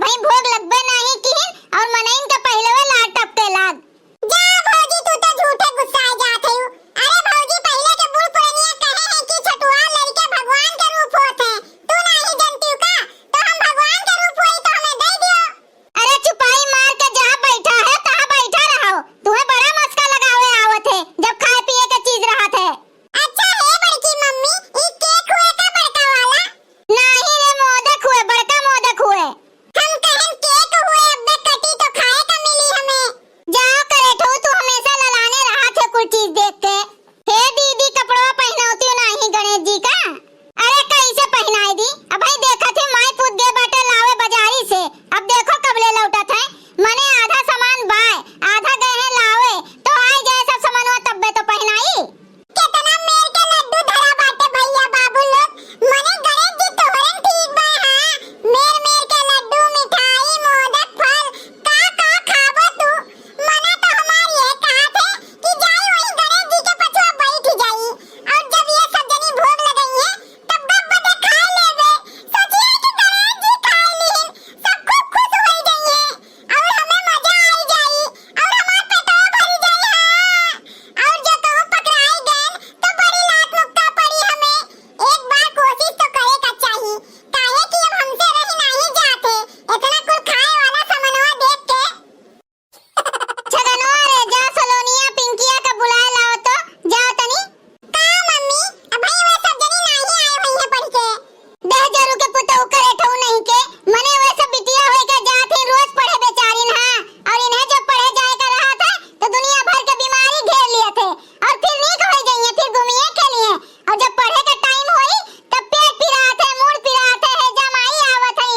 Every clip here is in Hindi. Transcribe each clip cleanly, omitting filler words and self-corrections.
भाई भोग लगबे नहीं की और मनइन के पहले लाट टपके लाग। जा भौजी तू तो झूठे गुस्सा आ जात है। अरे भौजी पहले के बूढ़ पुरनिया कहे हैं कि छठुआ लड़के भगवान के रूप होते हैं। तू नहीं जानती का? तो हम भगवान के रूप होई तो हमें दे दियो। अरे चुपाई मार के जहाँ बैठा है तहाँ बैठा रहो। तुम्हें बड़ा मस्का लगावे आवत है जब खाए पिए के चीज रहत है। अच्छा है बड़की मम्मी, ई केक हुए का बड़का वाला? नहीं रे मोदक हुए, बड़का मोदक हुए। हम कहन केक हुए अब कटी तो खाए का मिली हमें। जाओ करे ठो, तू हमेशा ललाने रहा थे कुछ चीज देख के। हे दीदी कपड़वा पहनाती नहीं गणेश जी का? अरे कैसे पहनाई दी? अब भाई देखा थे माई पूत गे बाटे लावे बाजारी से। अब देखो कबले लौटत है। मने आधा सामान बाय आधा गए हैं लावे तो आई जाए सब सामानवा तब्बे तो पहनाई। कितना मेर के लड्डू धरा बाटे भैया बाबू लोग। मने गणेश जी तोहरन ठीक बा। हां मेर मेर के लड्डू मिठाई मोदक फल का खाबो तू। मना तो हमार ये कहा थे कि जाई वही गणेश जी के पछुआ बैठ जाई और जब ये सब जनी भोग लगाई है तब बब्बा खा लेबे। सोचिए कि गणेश जी खा लीन सब खूब खुश हो जाइए और हमें मजा आई जाई और हमार पेटवा भरी जाई। हां और जो कहूं पकड़ाई गए तो बड़ी लात मुक्का पड़ी हमें। एक बार कोशिश तो करे का चाहिए काहे कि अब हमसे रही नहीं जाते इतना कुल खाए वाला सामानवा देख के। छगनवा रे जा सलोनिया पिंकिया का बुलाए लाओ तो जाओ तनी। का मम्मी अब भाई वे सब जनी नहीं आए हुई है पढ़ के। दह जरू के पुतौ करे ठौ नहीं के मने वैसे बिटिया होए के जात है रोज पढ़े बेचारीन। हां और इन्हें जब पढ़े जाए का रहा था तो दुनिया भर के बीमारी घेर लिए थे और फिर नीक हो जाइए फिर घूमिए के लिए। और जब पढ़े का टाइम होई तब पेट पिरात है मुंह पिरात है जमाई आवत है।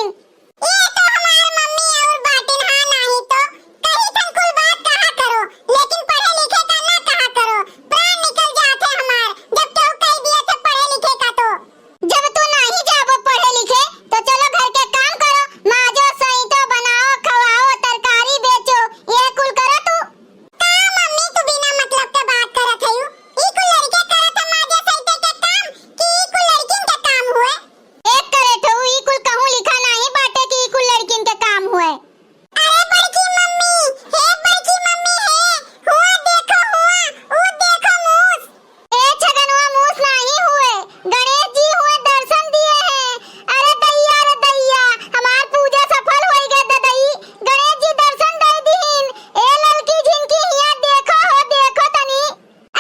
ये तो हमार मम्मी और बाटिन। हां नहीं तो कहीं तन कुल बात कहा करो लेकिन पढ़े लिखे का ना कहा करो। प्राण निकल जाते हमार जब केहू कह दिए थे पढ़े लिखे का। तो जब तू नहीं जाबो पढ़े लिखे तो चलो घर के काम करो, माजो सईतो बनाओ खवाओ तरकारी बेचो ये कुल करो तू। का मम्मी तू बिना मतलब के बात करत हयू? ई कुल लड़के करत माजे सहिते के काम कि ई कुल लड़किन के काम हुए? एक करे ठो ई कुल कहूं लिखा नहीं बाटे कि ई कुल लड़किन के काम हुए। अरे बड़की मम्मी है हुआ देखो हुआ वो देखो मूस। ए छगनवा मूस नहीं हुए, गणेश जी हुए दर्शन दिए हैं। अरे दैया हमार पूजा सफल होई गे ददई। गणेश जी दर्शन दे दीन। ए ललकी झिनकी हिया देखो तनी।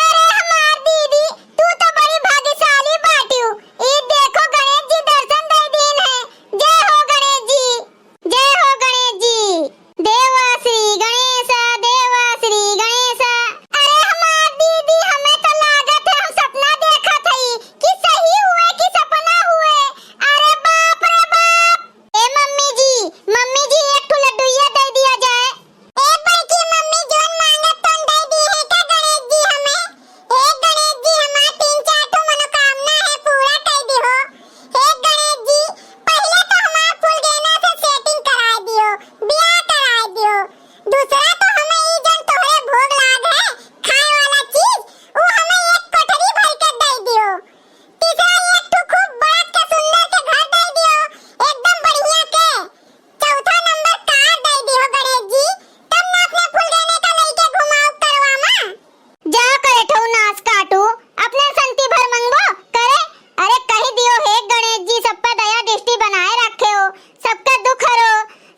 अरे हमार दीदी तू तो बड़ी भाग्यशाली बाटियो। ई देखो गणेश जी दर्शन दे दीन है। जय हो गणेश जी, जय हो गणेश जी। देवा श्री गणेश देवा श्री गणेश। अरे हमार दीदी हमें तो लागत है हम सपना देखा थई कि सही हुए कि सपना हुए। अरे बाप रे बाप। ए मम्मी जी एक ठो लड्डूया दे दिया जाए। ए बड़की मम्मी जोन मांगत तोन दे दी है का गणेश जी हमें? हे गणेश जी हमार 3-4 ठो मनोकामना है पूरा कर दिहो। हे गणेश जी पहले तो हमार फुल गहना से सेटिंग करा दियो, ब्याह करा दियो। दूसरा तो हमें ई जोन तोहरे भोग लाग है खाए वाला चीज वो हमें एक कोठरी भर के दे दियो। तीसरा एक ठो खूब बड़ा के सुंदर के घर दे दियो एकदम बढ़िया के। चौथा नंबर कार दे दियो गणेश जी तब ना अपने फुल गहने का लइके घुमाओ करवामा। जा करे ठो नाच काटू अपने संति भर मंगबो करे। अरे कही दियो हे गणेश जी सब पे दया दृष्टि बनाए रखे हो, सबका दुख हरो,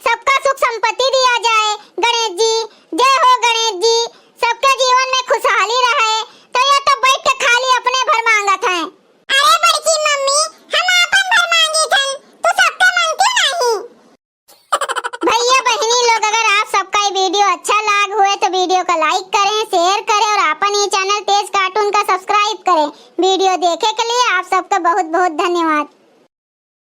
सबका सुख संपत्ति दिया जाए। गणेश जी जय हो गणेश जी, सबके जीवन में खुशहाली रहे। तो ये तो बैठ के खाली अपने भर मांगत हैं। अरे बड़की मम्मी हम अपन भर मांगी थन तू सबका मांगती नहीं। भैया बहनी लोग अगर आप सबका ये वीडियो अच्छा लाग हुए तो वीडियो को लाइक करें, शेयर करें और अपन ये चैनल तेज कार्टून का सब्सक्राइब करें। वीडियो देखे के लिए आप सबका बहुत बहुत धन्यवाद।